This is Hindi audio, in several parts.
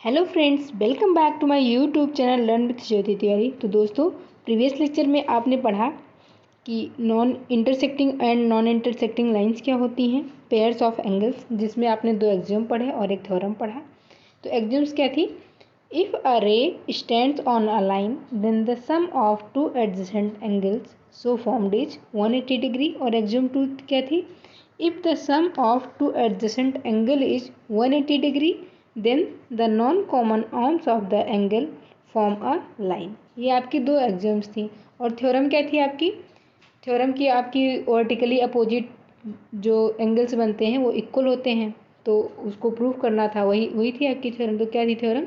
Hello friends, welcome back to my YouTube channel learn with Jyoti Tiwari. तो दोस्तों, प्रीवियस लेक्चर में आपने पढ़ा कि non intersecting and non intersecting lines क्या होती हैं, पेयर्स ऑफ एंगल्स, जिसमें आपने दो एक्सियोम पढ़े और एक थ्योरम पढ़ा। तो एक्सियोम्स क्या थी? If a ray stands on a line then the sum of two adjacent angles so formed is 180 degree. और एक्सियोम 2 क्या थी? If the sum of two adjacent angle is 180 degree then the non common arms of the angle form a line. ये आपकी दो एक्सियोम्स थी। और थ्योरम क्या थी आपकी? थ्योरम की आपकी वर्टिकली अपोजिट जो एंगल्स बनते हैं वो इक्वल होते हैं, तो उसको प्रूव करना था। वही वही थी आपकी थ्योरम। तो क्या थी theorem?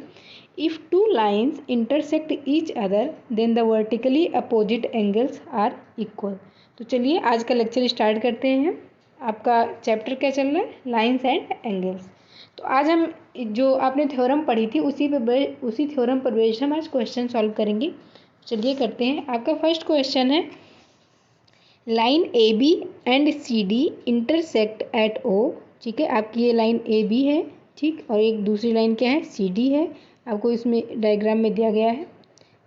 If two lines intersect each other then the vertically opposite angles are equal. तो चलिए आज का लेक्चर स्टार्ट करते हैं। आपका चैप्टर क्या चल रहा है? Lines and angles. तो आज हम जो आपने थ्योरम पढ़ी थी उसी थ्योरम पर बेस्ड हम आज क्वेश्चन सॉल्व करेंगे। चलिए करते हैं। आपका फर्स्ट क्वेश्चन है, line A B and C D intersect at O. ठीक है, आपकी ये लाइन ए बी है, ठीक, और एक दूसरी लाइन क्या है? सी डी है। आपको इसमें डायग्राम में दिया गया है,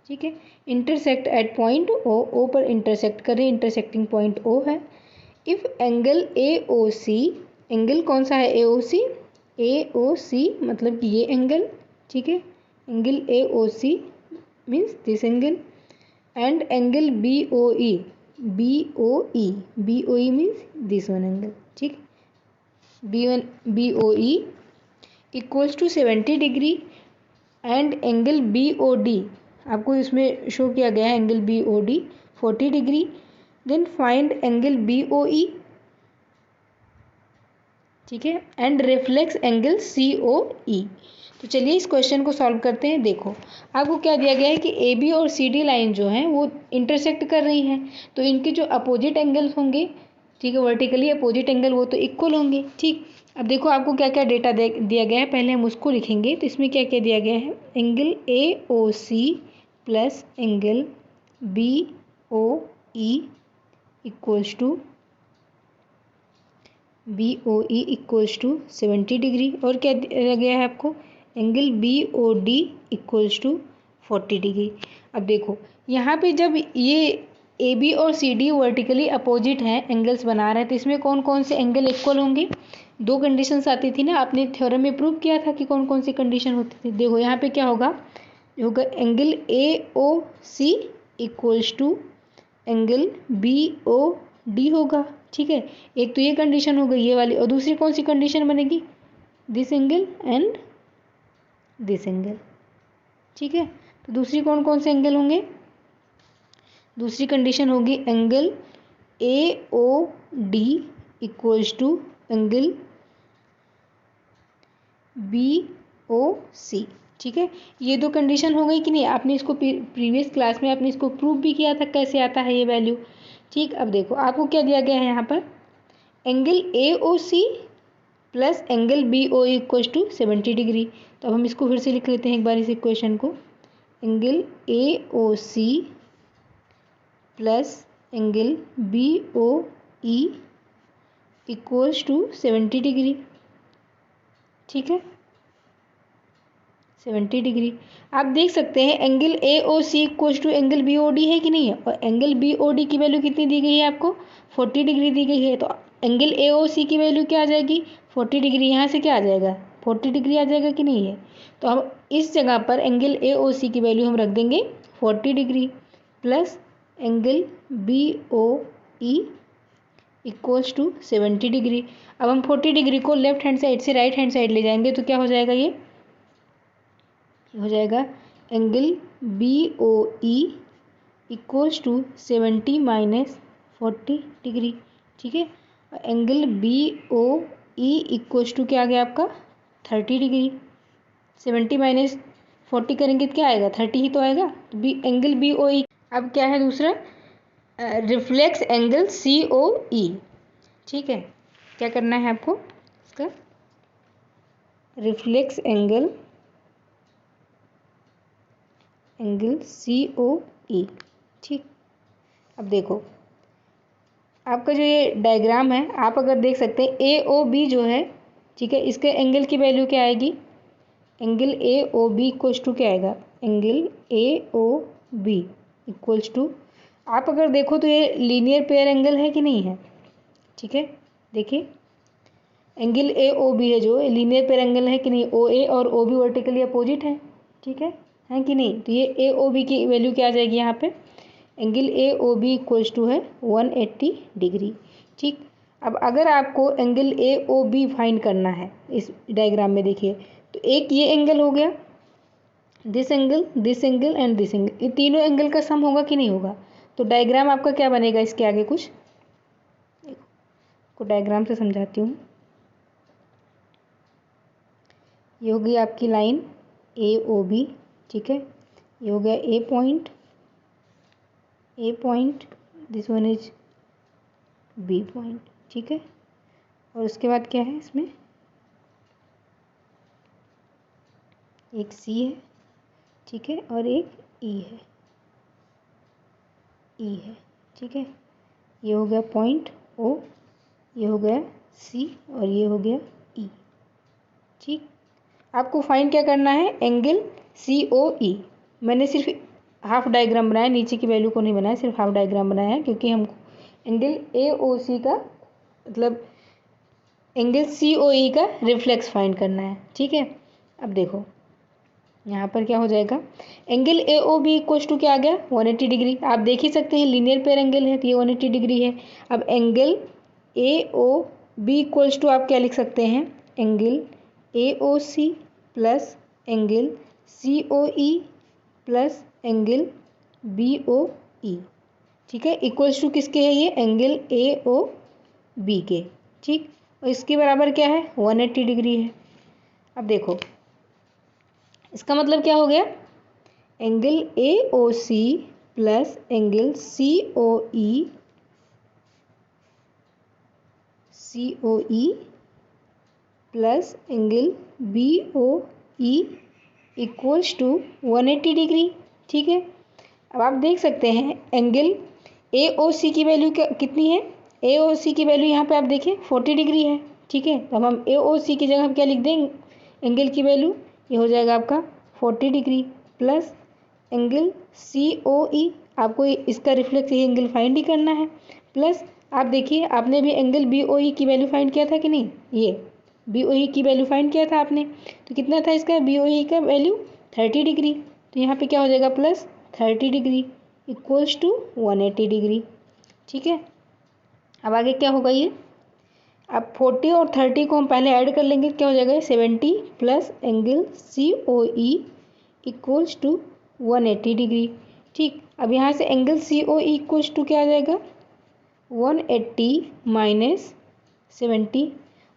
ठीक है। Intersect at point O, O पर इंटरसेक्ट करें, इंटरसेक्टिंग पॉइंट ओ है। If angle A O C, angle कौन सा है? ए ओ सी। ए ओ सी मतलब कि ये एंगल, ठीक है। Angle A O C means this angle, and angle B O E, B O E, B O E means this one angle, ठीक। B O E equals to 70 degree and angle B O D, आपको इसमें शो किया गया है angle B O D 40 degree. Then find angle B O E, ठीक है, and reflex angle C O E. तो चलिए इस क्वेश्चन को सॉल्व करते हैं। देखो, आपको क्या दिया गया है कि ए बी और सी डी लाइन जो है वो इंटरसेक्ट कर रही हैं, तो इनके जो अपोजिट एंगल्स होंगे, ठीक है, वर्टिकली अपोजिट एंगल, वो तो इक्वल होंगे, ठीक। अब देखो आपको क्या क्या डेटा दिया गया है, पहले हम उसको लिखेंगे। तो इसमें क्या क्या दिया गया है? Angle A O C plus angle B O E equals to B O E equals to 70 degree. और क्या दिया गया है आपको? Angle B O D equals to 40 degree. अब देखो यहाँ पे जब ये ए बी और सी डी वर्टिकली अपोजिट हैं, एंगल्स बना रहे हैं, तो इसमें कौन कौन से एंगल इक्वल होंगे? दो कंडीशंस आती थी ना, आपने थ्योरम में प्रूव किया था कि कौन कौन सी कंडीशन होती थी। देखो यहाँ पे क्या होगा, angle A O C equals to angle B O D होगा, ठीक है। एक तो ये कंडीशन हो गई ये वाली, और दूसरी कौन सी कंडीशन बनेगी? This angle and this angle, ठीक है। तो दूसरी कौन कौन से एंगल होंगे? दूसरी कंडीशन होगी angle A O D equals to angle B O C, ठीक है। ये दो कंडीशन हो गई कि नहीं? आपने इसको प्रीवियस क्लास में आपने इसको प्रूव भी किया था कैसे आता है ये वैल्यू, ठीक। अब देखो आपको क्या दिया गया है यहाँ पर? Angle A O C plus angle B O equals to 70 degree. तो अब हम इसको फिर से लिख लेते हैं एक बार इस इक्वेशन को। Angle A O C plus angle B O E equals to 70 degree, ठीक है, 70 डिग्री। आप देख सकते हैं angle A O C equals to angle B O D है कि नहीं है? और एंगल बी ओ डी की वैल्यू कितनी दी गई है आपको? 40 डिग्री दी गई है। तो एंगल ए ओ सी की वैल्यू क्या आ जाएगी? 40 डिग्री। यहाँ से क्या आ जाएगा? 40 डिग्री आ जाएगा कि नहीं है? तो हम इस जगह पर एंगल ए ओ सी की वैल्यू हम रख देंगे 40 degree plus angle B O E equals to 70 degree. अब हम 40 डिग्री को लेफ्ट हैंड साइड से राइट हैंड साइड ले जाएंगे, तो क्या हो जाएगा? ये हो जाएगा angle B O E equals to 70 minus 40 degree, ठीक है। Angle B O E equals to क्या आ गया आपका? 30 डिग्री। 70 माइनस 40 करेंगे तो क्या आएगा? 30 ही तो आएगा। एंगल बी ओ ई। अब क्या है दूसरा? Reflex angle C O E, ठीक है। क्या करना है आपको? इसका reflex angle C O E, ठीक। अब देखो आपका जो ये डायग्राम है, आप अगर देख सकते हैं ए ओ बी जो है, ठीक है, इसके एंगल की वैल्यू क्या आएगी? Angle A O B equals to क्या आएगा, angle A O B equals to, आप अगर देखो तो ये लीनियर पेयर एंगल है कि नहीं है, ठीक है। देखिए एंगल ए ओ बी है जो लीनियर पेयर एंगल है कि नहीं, ओ ए और ओ बी वर्टिकली अपोजिट है, ठीक है कि नहीं। तो ये ए ओ बी की वैल्यू क्या आ जाएगी यहाँ पे, angle A O B equals to है 180 डिग्री, ठीक। अब अगर आपको angle A O B find करना है इस डायग्राम में देखिए, तो एक ये एंगल हो गया, this angle and this angle, ये तीनों एंगल का सम होगा कि नहीं होगा। तो डायग्राम आपका क्या बनेगा, इसके आगे कुछ को डायग्राम से समझाती हूँ। ये होगी आपकी लाइन ए ओ बी, ठीक है। ये हो गया A point, this one is B point, ठीक है। और उसके बाद क्या है इसमें, एक सी है, ठीक है, और एक ई है, ठीक है। ये हो गया पॉइंट ओ, ये हो गया सी और ये हो गया ई, ठीक। आपको फाइंड क्या करना है, एंगल सी ओ ई। मैंने सिर्फ हाफ डायग्राम बनाया, नीचे की वैल्यू को नहीं बनाया, सिर्फ हाफ डायग्राम बनाया है, क्योंकि हमको एंगल ए ओ सी का मतलब एंगल सी ओ ई का रिफ्लेक्स फाइंड करना है, ठीक है। अब देखो यहाँ पर क्या हो जाएगा, angle A O B equals to क्या आ गया 180 डिग्री। आप देख ही सकते हैं लीनियर पेयर एंगल है तो ये 180 डिग्री है। अब angle A O B equals to आप क्या लिख सकते हैं, angle A O C plus angle C O E plus angle B O E, ठीक है। इक्वल्स टू किसके है, ये एंगल ए ओ बी के, ठीक। और इसके बराबर क्या है 180 डिग्री है। अब देखो इसका मतलब क्या हो गया, angle A O C plus angle C O E plus angle B O E equals to 180 degree, ठीक है। अब आप देख सकते हैं एंगल ए ओ सी की वैल्यू कितनी है, ए ओ सी की वैल्यू यहाँ पे आप देखिए 40 डिग्री है, ठीक है। तो हम ए ओ सी की जगह हम क्या लिख देंगे, एंगल की वैल्यू ये हो जाएगा आपका 40 degree plus angle C O ई, आपको इसका रिफ्लेक्स ये एंगल फाइंड ही करना है, प्लस आप देखिए आपने भी एंगल बी ओ ई की वैल्यू फाइंड किया था कि नहीं, ये बी ओ ई की वैल्यू फाइंड किया था आपने, तो कितना था इसका बी ओ ई का वैल्यू 30 डिग्री। तो यहाँ पे क्या हो जाएगा plus 30 degree equals to 180 degree, ठीक है। अब आगे क्या होगा ये, अब 40 और 30 को हम पहले ऐड कर लेंगे, क्या हो जाएगा 70 plus angle C O E equals to 180 degree, ठीक। अब यहाँ से angle C O E equals to क्या आ जाएगा 180 माइनस 70,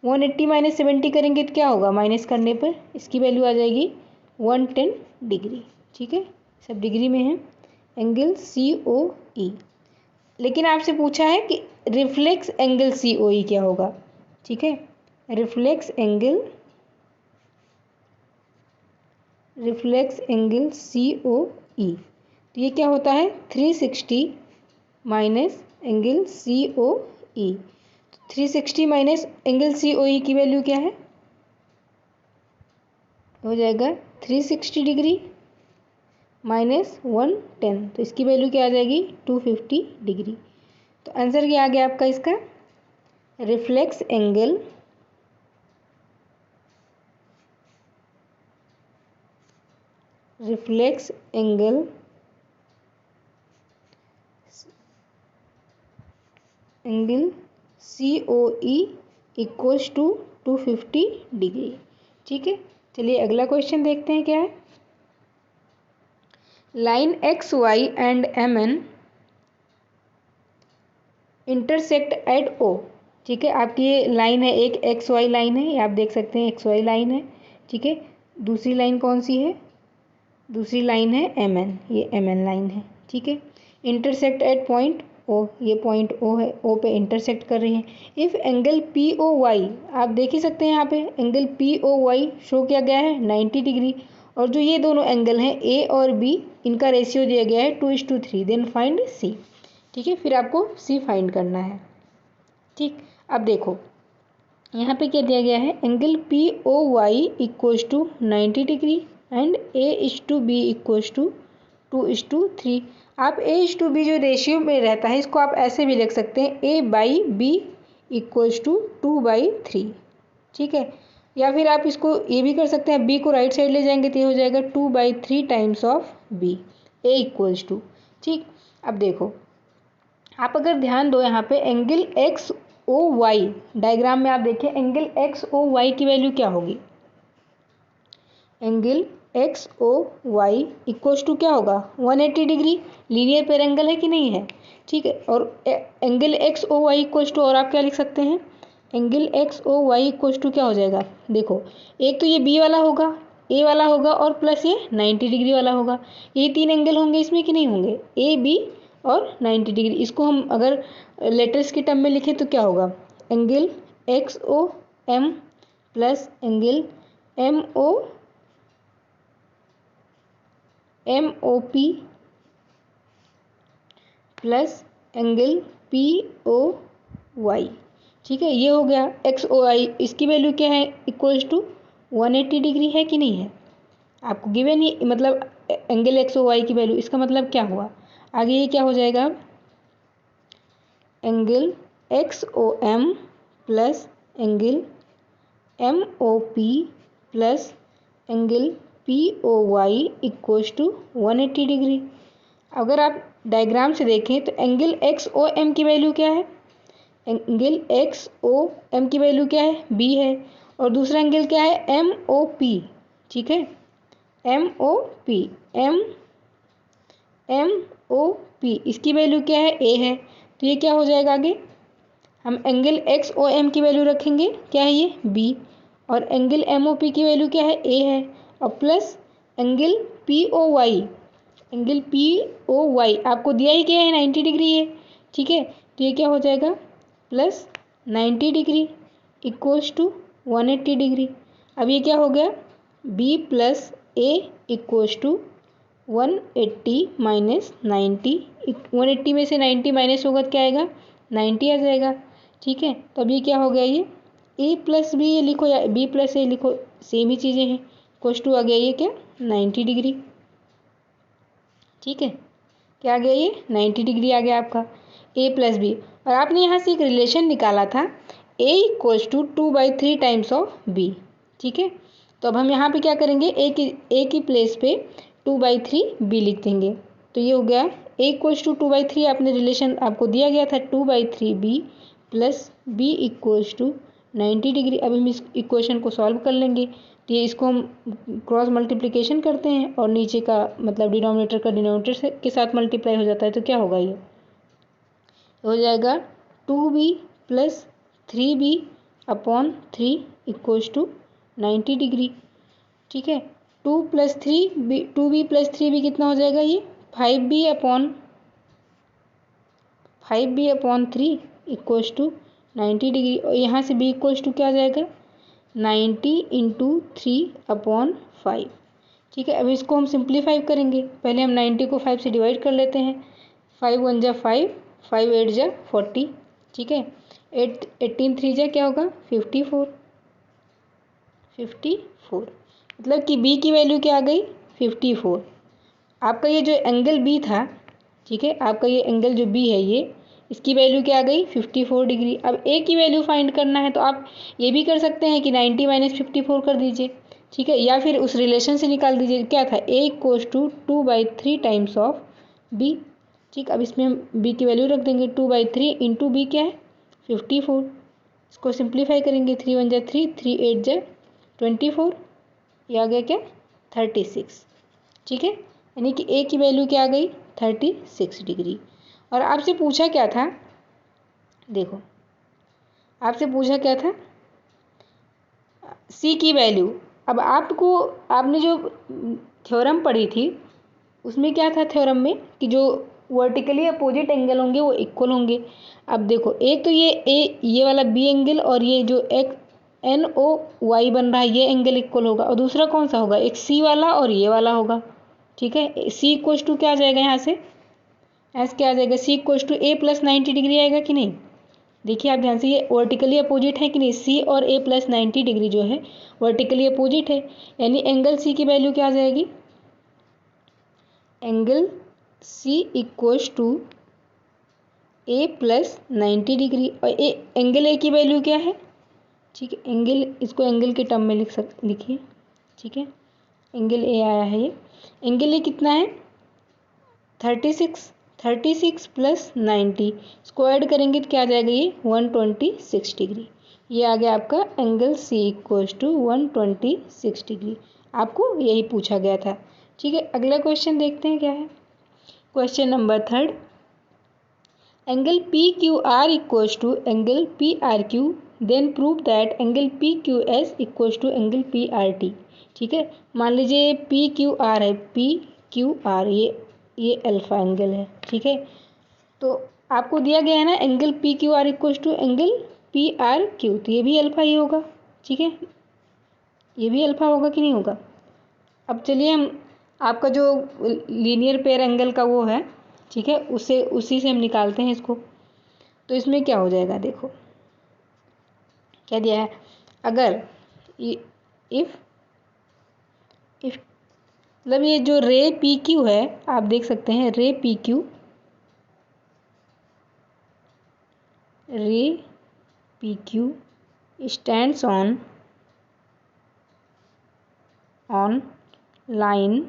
180 माइनस 70 करेंगे तो क्या होगा, माइनस करने पर इसकी वैल्यू आ जाएगी 110 डिग्री, ठीक है। सब डिग्री में है एंगल सी ओ ई। लेकिन आपसे पूछा है कि रिफ्लेक्स एंगल सी ओ ई क्या होगा, ठीक है। Reflex angle C O E, तो ये क्या होता है 360 माइनस एंगल सी ओ ई। 360 माइनस एंगल सी ओ ई की वैल्यू क्या है, हो जाएगा 360 डिग्री माइनस 110, तो इसकी वैल्यू क्या आ जाएगी 250 डिग्री। तो आंसर क्या आ गया आपका इसका, reflex angle C O E equals to 250 degree, ठीक है। चलिए अगला क्वेश्चन देखते हैं क्या है। Line X Y and M N intersect at O, ठीक है। आपकी ये लाइन है, एक एक्स वाई लाइन है, ये आप देख सकते हैं एक्स वाई लाइन है, ठीक है। दूसरी लाइन कौन सी है, दूसरी लाइन है एम एन, ये एम एन लाइन है, ठीक है। इंटरसेक्ट एट पॉइंट ओ, ये पॉइंट ओ है, ओ पे इंटरसेक्ट कर रही है। If angle P O Y, आप देख ही सकते हैं यहाँ पे angle P O Y show किया गया है 90 डिग्री, और जो ये दोनों एंगल हैं ए और बी, इनका रेशियो दिया गया है 2:3, देन फाइंड सी, ठीक है। फिर आपको सी फाइंड करना है, ठीक। अब देखो यहाँ पे क्या दिया गया है, angle P O Y equals to 90 degree and A/B equals to 2:3। आप A/B जो रेशियो में रहता है इसको आप ऐसे भी लिख सकते हैं A/B इक्वल्स टू 2/3, ठीक है। या फिर आप इसको ये भी कर सकते हैं, B को राइट साइड ले जाएंगे तो ये हो जाएगा 2/3 times of B, A equals to, ठीक। अब देखो, आप अगर ध्यान दो यहाँ पे angle X O Y diagram में आप देखें, एंगल एक्स ओ वाई की वैल्यू क्या होगी, angle X O Y equals to क्या होगा 180 डिग्री, लीनियर पेर एंगल है कि नहीं है, ठीक है। और angle X O Y equals to, और आप क्या लिख सकते हैं, angle X O Y equals to क्या हो जाएगा, देखो एक तो ये बी वाला होगा, ए वाला होगा और प्लस ये 90 डिग्री वाला होगा, ये तीन एंगल होंगे इसमें कि नहीं होंगे, ए बी और 90 डिग्री। इसको हम अगर लेटर्स की टर्म में लिखें तो क्या होगा, angle X O M plus angle M O P plus angle P O Y, ठीक है। ये हो गया एक्स ओ वाई, इसकी वैल्यू क्या है, इक्वल्स टू 180 डिग्री है कि नहीं है, आपको गिवन ही, मतलब एंगल एक्स ओ वाई की वैल्यू, इसका मतलब क्या हुआ, आगे ये क्या हो जाएगा, angle X O M plus angle M O P plus angle P O Y equals to 180 degree. अगर आप डायग्राम से देखें तो एंगल एक्स ओ एम की वैल्यू क्या है, एंगल एक्स ओ एम की वैल्यू क्या है, बी है, और दूसरा एंगल क्या है, एम ओ पी, ठीक है, M O P, M O P इसकी वैल्यू क्या है, ए है, तो ये क्या हो जाएगा, आगे हम एंगल एक्स ओ एम की वैल्यू रखेंगे, क्या है ये, बी, और एंगल एम ओ पी की वैल्यू क्या है, ए है, और plus angle P O Y, angle P O Y आपको दिया ही क्या है, 90 डिग्री है, ठीक है। तो ये क्या हो जाएगा, plus 90 degree equals to 180 degree. अब ये क्या हो गया, B plus A equals to 180 minus 90, 180 में से 90 माइनस होगा तो क्या आएगा, 90 आ जाएगा, ठीक है। तो अब ये क्या हो गया, ये ए प्लस बी ये लिखो या बी प्लस ए लिखो, सेम ही चीज़ें हैं, इक्वल्स टू आ गया ये क्या, 90 डिग्री, ठीक है। क्या आ गया, ये 90 डिग्री आ गया आपका ए प्लस बी। और आपने यहाँ से एक रिलेशन निकाला था A equals to 2/3 times of B, ठीक है। तो अब हम यहाँ पे क्या करेंगे, ए की प्लेस पे 2/3 बी लिख देंगे, तो ये हो गया ए इक्वल्स टू 2/3, आपने रिलेशन आपको दिया गया था 2/3 B plus B equals to 90 degree. अब हम इस इक्वेशन को सॉल्व कर लेंगे, तो ये इसको हम क्रॉस मल्टीप्लिकेशन करते हैं और नीचे का मतलब डिनोमिनेटर का डिनोमिनेटर के साथ मल्टीप्लाई हो जाता है, तो क्या होगा, ये हो जाएगा 2b plus 3b upon 3 equals to 90 degree, ठीक है। 2b प्लस 3b कितना हो जाएगा, ये 5b upon 3 equals to 90 degree, और यहाँ से b इक्वल्स टू क्या आ जाएगा, 90 इंटू 3/5, ठीक है। अब इसको हम सिंप्लीफाई करेंगे, पहले हम 90 को 5 से डिवाइड कर लेते हैं, 5 1 जा 5, 5 8 जा 40, ठीक है, 18 3 जा क्या होगा 54, मतलब कि b की वैल्यू क्या आ गई 54। आपका ये जो एंगल b था, ठीक है, आपका ये एंगल जो b है ये, इसकी वैल्यू क्या आ गई 54 डिग्री। अब a की वैल्यू फाइंड करना है तो आप ये भी कर सकते हैं कि 90 माइनस 54 कर दीजिए, ठीक है, या फिर उस रिलेशन से निकाल दीजिए, क्या था a equals to 2/3 times of b, ठीक। अब इसमें हम b की वैल्यू रख देंगे 2/3 इंटू बी क्या है 54, इसको सिंप्लीफाई करेंगे, 3 1 जा 3, 3 8 जा 24, ये आ गया क्या 36, ठीक है, यानी कि a की वैल्यू क्या आ गई 36 डिग्री। और आपसे पूछा क्या था, देखो आपसे पूछा क्या था, c की वैल्यू। अब आपने जो थ्योरम पढ़ी थी उसमें क्या था, थ्योरम में कि जो वर्टिकली अपोजिट एंगल होंगे वो इक्वल होंगे। अब देखो एक तो ये वाला बी एंगल और ये जो एक एन ओ वाई बन रहा है ये एंगल इक्वल होगा, और दूसरा कौन सा होगा, एक सी वाला और ये वाला होगा, ठीक है। सी इक्वल्स टू क्या आ जाएगा, यहाँ से एस क्या आ जाएगा, C equals to A plus 90 degree आएगा कि नहीं, देखिए आप ध्यान से, ये वर्टिकली अपोजिट है कि नहीं, सी और ए प्लस 90 डिग्री जो है वर्टिकली अपोजिट है, यानी एंगल सी की वैल्यू क्या आ जाएगी, angle C equals to A plus 90 degree, और एंगल ए की वैल्यू क्या है, ठीक है, एंगल, इसको एंगल के टर्म में लिखिए, ठीक है, एंगल ए आया है, ये एंगल ए कितना है 36 प्लस 90, इसको ऐड करेंगे तो क्या आ जाएगा, ये 126 डिग्री। ये आ गया आपका angle C equals to 126 degree, आपको यही पूछा गया था। ठीक है, अगला क्वेश्चन देखते हैं क्या है। Question number 3, angle P Q R equals to angle P R Q, then prove that angle P Q S equals to angle P R T. ठीक है, मान लीजिए पी क्यू आर है, पी क्यू आर, ये अल्फा एंगल है। ठीक है, तो आपको दिया गया है ना angle P Q R equals to angle P R Q, तो ये भी अल्फा ही होगा। ठीक है, ये भी अल्फा होगा कि नहीं होगा। अब चलिए हम आपका जो लीनियर पेयर एंगल का वो है, ठीक है, उसी से हम निकालते हैं इसको। तो इसमें क्या हो जाएगा, देखो क्या दिया है, अगर इफ मतलब ये जो रे पी क्यू है, आप देख सकते हैं ray P Q stands on line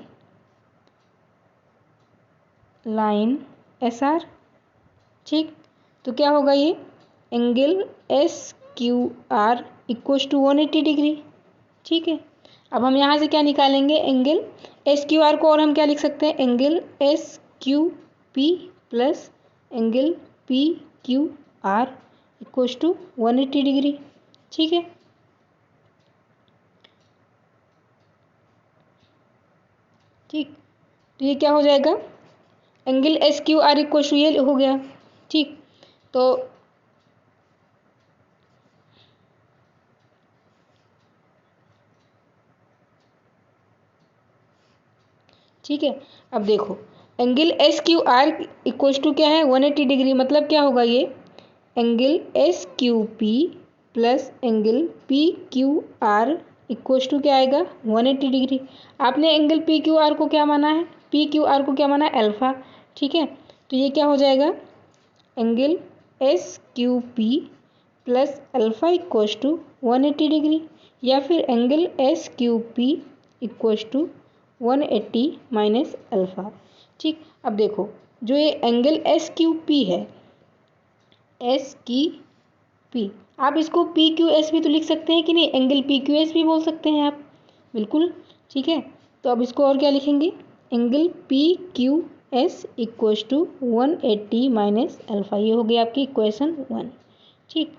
S R. ठीक, तो क्या होगा, ये angle S Q R equals to 180 degree. ठीक है, अब हम यहाँ से क्या निकालेंगे, एंगल एस क्यू आर को, और हम क्या लिख सकते हैं, angle S Q P plus angle P Q R equals to 180 degree. ठीक है, ठीक, तो ये क्या हो जाएगा, angle S Q R equals to ये हो गया। ठीक, तो ठीक है, अब देखो angle S Q R equals to क्या है, 180 डिग्री, मतलब क्या होगा, ये angle S Q P plus angle P Q R equals to क्या आएगा, 180 डिग्री। आपने एंगल पी क्यू आर को क्या माना है, पी क्यू आर को क्या माना है, अल्फा। ठीक है, तो ये क्या हो जाएगा, angle S Q P plus alpha equals to 180 degree, या फिर angle S Q P equals to 180 minus alpha. ठीक, अब देखो जो ये एंगल एस क्यू पी है, एस की पी, आप इसको पी क्यू एस भी तो लिख सकते हैं कि नहीं, एंगल पी क्यू एस भी बोल सकते हैं आप, बिल्कुल। ठीक है, तो अब इसको और क्या लिखेंगे, angle P Q S equals to 180 minus alpha, ये हो गई आपकी इक्वेशन 1। ठीक,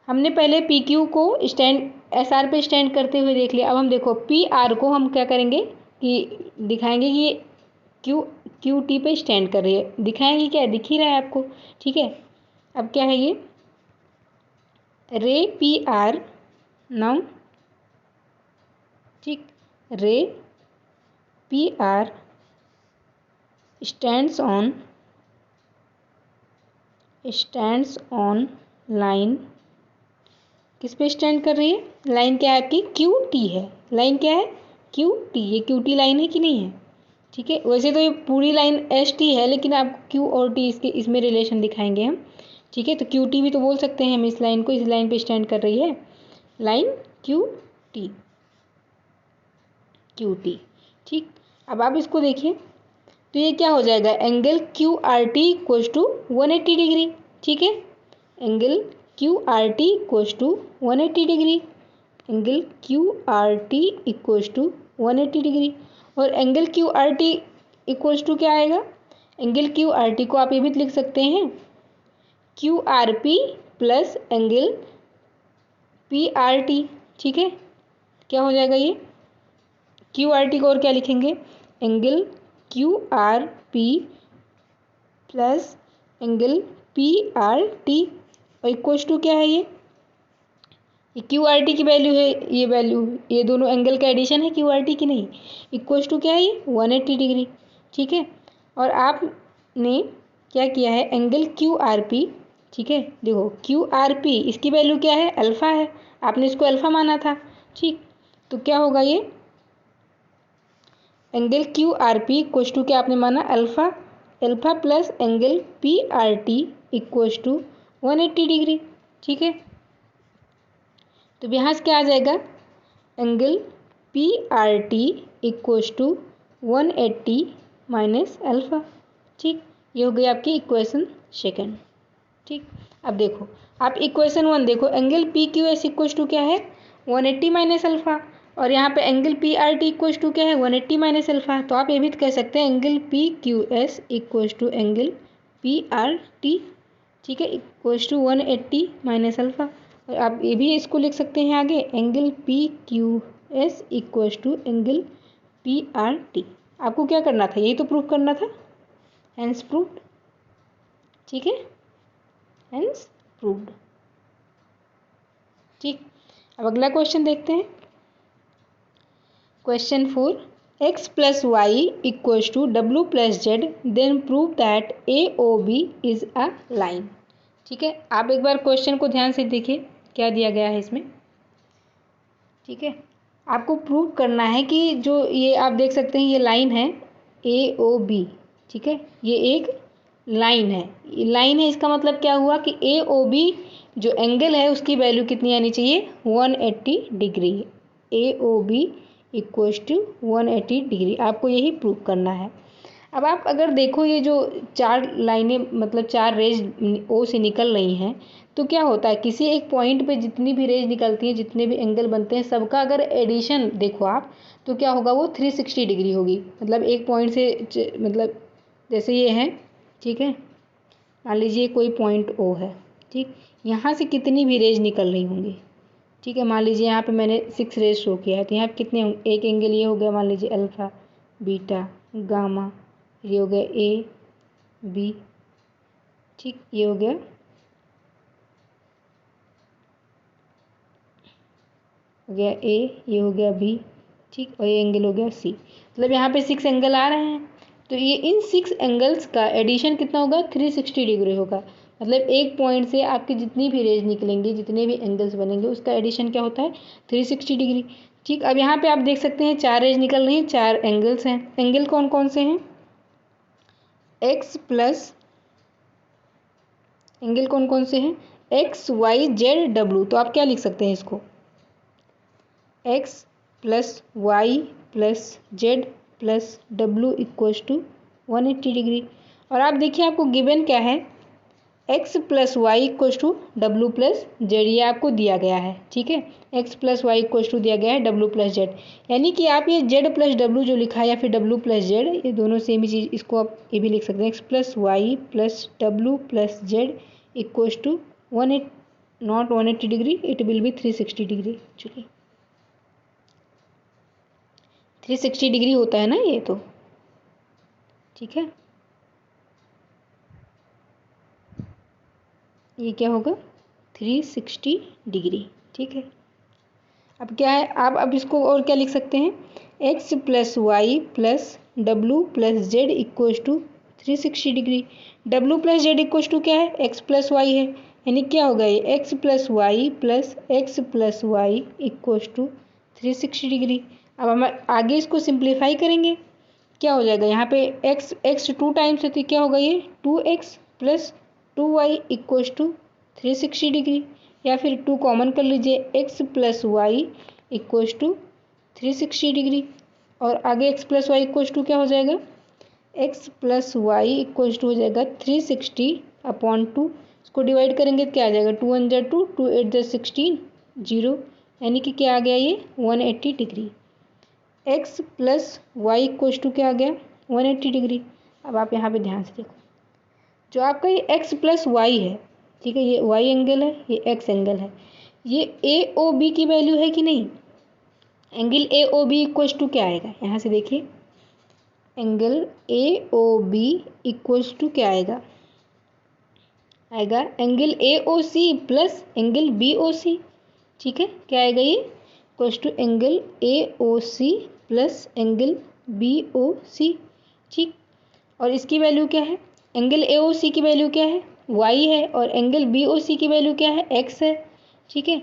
हमने पहले पी क्यू को स्टैंड एस आर पे स्टैंड करते हुए देख लिया। अब हम देखो पी आर को हम क्या करेंगे कि दिखाएंगे कि क्यू क्यू टी पे स्टैंड कर रही है, दिखाएंगे क्या, दिख ही रहा है आपको। ठीक है, अब क्या है, ये रे पी आर नाउ, ठीक, रे P R stands on line, किस पे स्टैंड कर रही है, लाइन क्या है आपकी, क्यू टी है, लाइन क्या है, क्यू टी, ये क्यू टी लाइन है कि नहीं है। ठीक है, वैसे तो ये पूरी लाइन एस टी है, लेकिन आप क्यू और टी इसमें रिलेशन दिखाएंगे हम। ठीक है, तो क्यू टी भी तो बोल सकते हैं हम इस लाइन को, इस लाइन पे स्टैंड कर रही है लाइन क्यू टी। ठीक, अब आप इसको देखिए, तो ये क्या हो जाएगा, angle Q R T equals to 180 degree. ठीक है, angle Q R T equals to 180 degree, angle Q R T equals to 180 degree, और angle Q R T equals to क्या आएगा, एंगल क्यू आर टी को आप ये भी लिख सकते हैं Q R P plus angle P R T. ठीक है, क्या हो जाएगा, ये क्यू आर टी को और क्या लिखेंगे, angle Q R P plus angle P R T, और इक्वल्स टू क्या है, ये क्यू आर टी की वैल्यू है, ये वैल्यू, ये दोनों एंगल का एडिशन है क्यू आर टी की, नहीं, इक्वल्स टू क्या है, ये 180 डिग्री। ठीक है, और आपने क्या किया है, एंगल क्यू आर पी, ठीक है, देखो क्यू आर पी इसकी वैल्यू क्या है, अल्फ़ा है, आपने इसको अल्फ़ा माना था। ठीक, तो क्या होगा ये angle Q R P equals to क्या आपने माना alpha, alpha plus angle P R T equals to 180 degree. ठीक है, तो यहाँ से क्या आ जाएगा, angle P R T equals to 180 minus alpha. ठीक, ये हो गई आपकी इक्वेशन सेकंड। ठीक, अब देखो आप इक्वेशन वन देखो, angle P Q S equals to क्या है 180 माइनस अल्फ़ा, और यहाँ पे angle P R T equals to क्या है 180 माइनस अल्फ़ा। तो आप ये भी कह सकते हैं angle P Q S equals to angle P R T, ठीक है, इक्वल्स टू 180 माइनस अल्फ़ा। और आप ये भी इसको लिख सकते हैं आगे, angle P Q S equals to angle P R T. आपको क्या करना था, यही तो प्रूफ करना था, हेंस प्रूव्ड। ठीक है, हेंस प्रूव्ड। ठीक, अब अगला क्वेश्चन देखते हैं, question 4, X plus Y equals to W plus Z then prove that A O B is a line. ठीक है, आप एक बार क्वेश्चन को ध्यान से देखिए क्या दिया गया है इसमें। ठीक है, आपको प्रूव करना है कि जो ये आप देख सकते हैं ये लाइन है ए ओ बी। ठीक है, ये एक लाइन है, लाइन है, इसका मतलब क्या हुआ कि ए ओ बी जो एंगल है उसकी वैल्यू कितनी आनी चाहिए 180 degree. A O B equals to 180 degree, आपको यही प्रूव करना है। अब आप अगर देखो ये जो चार लाइनें मतलब चार रेज ओ से निकल रही हैं, तो क्या होता है किसी एक पॉइंट पे जितनी भी रेज निकलती हैं, जितने भी एंगल बनते हैं, सबका अगर एडिशन देखो आप तो क्या होगा, वो 360 डिग्री होगी। मतलब एक पॉइंट से मतलब जैसे ये है, ठीक है, मान लीजिए कोई पॉइंट ओ है, ठीक, यहाँ से कितनी भी रेज निकल रही होंगी। ठीक है, मान लीजिए यहाँ पे मैंने 6 रेज शो किया है, तो यहाँ पे कितने होंगे, एक एंगल ये हो गया मान लीजिए अल्फ़ा, बीटा, गामा, ये हो गया ए बी। ठीक, ये हो गया ए, ये हो गया बी। ठीक, और ये एंगल हो गया सी। मतलब यहाँ पे 6 एंगल आ रहे हैं, तो ये इन 6 एंगल्स का एडिशन कितना होगा 360 डिग्री होगा। मतलब एक पॉइंट से आपकी जितनी भी रेज निकलेंगी, जितने भी एंगल्स बनेंगे, उसका एडिशन क्या होता है 360 डिग्री। ठीक, अब यहाँ पे आप देख सकते हैं 4 रेज निकल रही हैं, 4 एंगल्स हैं। एंगल कौन कौन से हैं, एक्स प्लस, एंगल कौन कौन से हैं, एक्स वाई जेड डब्ल्यू। तो आप क्या लिख सकते हैं इसको, X plus Y plus Z plus W equals to 180 degree. और आप देखिए आपको गिवन क्या है, X plus Y equals to W plus Z, ये आपको दिया गया है। ठीक है, X plus Y equals to दिया गया है डब्ल्यू प्लस जेड, यानी कि आप ये जेड प्लस डब्ल्यू जो लिखा है या फिर डब्ल्यू प्लस जेड, ये दोनों सेम ही चीज़, इसको आप ये भी लिख सकते हैं, X plus Y plus W plus Z equals to 180 degree, it will be 360 degree. चलिए 360 डिग्री होता है ना ये तो। ठीक है, ये क्या होगा 360 डिग्री। ठीक है, अब क्या है, आप अब इसको और क्या लिख सकते हैं, X plus Y plus W plus Z equals to 360 degree. W plus Z equals to क्या है, एक्स प्लस वाई है, यानी क्या होगा ये X plus Y equals to 360 degree. अब हम आगे इसको सिंप्लीफाई करेंगे, क्या हो जाएगा, यहाँ पे एक्स एक्स 2 टाइम्स है, तो क्या होगा ये 2x plus 2y equals to 360 degree, या फिर 2 कॉमन कर लीजिए, x plus Y equals to 360 degree. और आगे x plus Y equals to क्या हो जाएगा, x plus Y equals to हो जाएगा 360 अपॉन 2, इसको डिवाइड करेंगे तो क्या आ जाएगा, 2 1 जा 2, 2 8 जा 16, 0, यानी कि क्या आ गया ये 180 degree. X plus Y equals to क्या आ गया 180 डिग्री। अब आप यहाँ पे ध्यान से देखो, जो आपका ये एक्स प्लस वाई है, ठीक है, ये वाई एंगल है, ये एक्स एंगल है, ये ए ओ बी की वैल्यू है कि नहीं, angle A O B equals to क्या आएगा, यहाँ से देखिए, angle A O B equals to क्या आएगा, आएगा angle A O C plus angle B O C. ठीक है, क्या आएगा ये equals to angle A O C plus angle B O C. ठीक, और इसकी वैल्यू क्या है, एंगल ए ओ सी की वैल्यू क्या है वाई है और एंगल बी ओ सी की वैल्यू क्या है, एक्स है। ठीक है,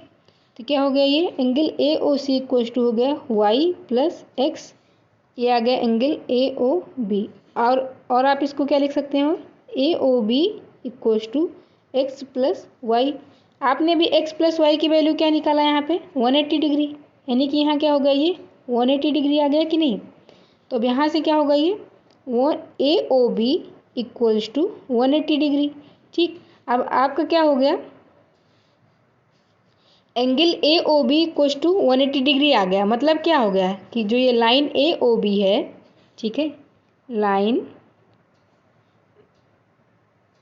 तो क्या हो गया, ये angle A O C equals to हो गया वाई प्लस एक्स, ये आ गया एंगल ए ओ बी। और आप इसको क्या लिख सकते हैं, A O B equals to X plus Y. आपने भी एक्स प्लस वाई की वैल्यू क्या निकाला यहाँ पे, 180 डिग्री, यानी कि यहाँ क्या होगा, ये 180 डिग्री आ गया कि नहीं। तो अब यहाँ से क्या होगा, ये A O B equals to 180 degree. ठीक, अब आपका क्या हो गया, angle A O B equals to 180 degree आ गया। मतलब क्या हो गया कि जो ये लाइन ए ओ बी है, ठीक है, लाइन,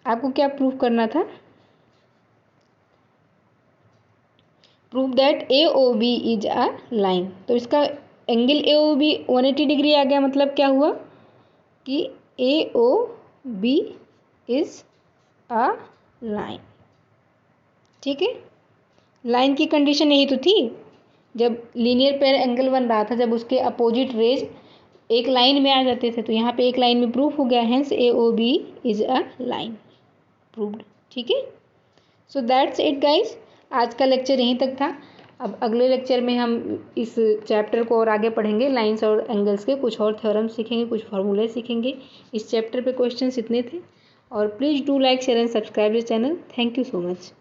आपको क्या प्रूफ करना था, proof that A O B is a line. तो इसका angle A O B 180 degree आ गया। मतलब क्या हुआ कि A O B is a line. ठीक है, लाइन की कंडीशन यही तो थी जब लीनियर पेयर एंगल बन रहा था, जब उसके अपोजिट रेज एक लाइन में आ जाते थे। तो यहाँ पे एक लाइन में प्रूफ हो गया, hence A O B is a line, proved. ठीक है, सो दैट्स इट गाइस, आज का लेक्चर यहीं तक था। अब अगले लेक्चर में हम इस चैप्टर को और आगे पढ़ेंगे, लाइंस और एंगल्स के कुछ और थ्योरम सीखेंगे, कुछ फार्मूले सीखेंगे। इस चैप्टर पे क्वेश्चंस इतने थे। और please do like share and subscribe this channel. Thank you so much.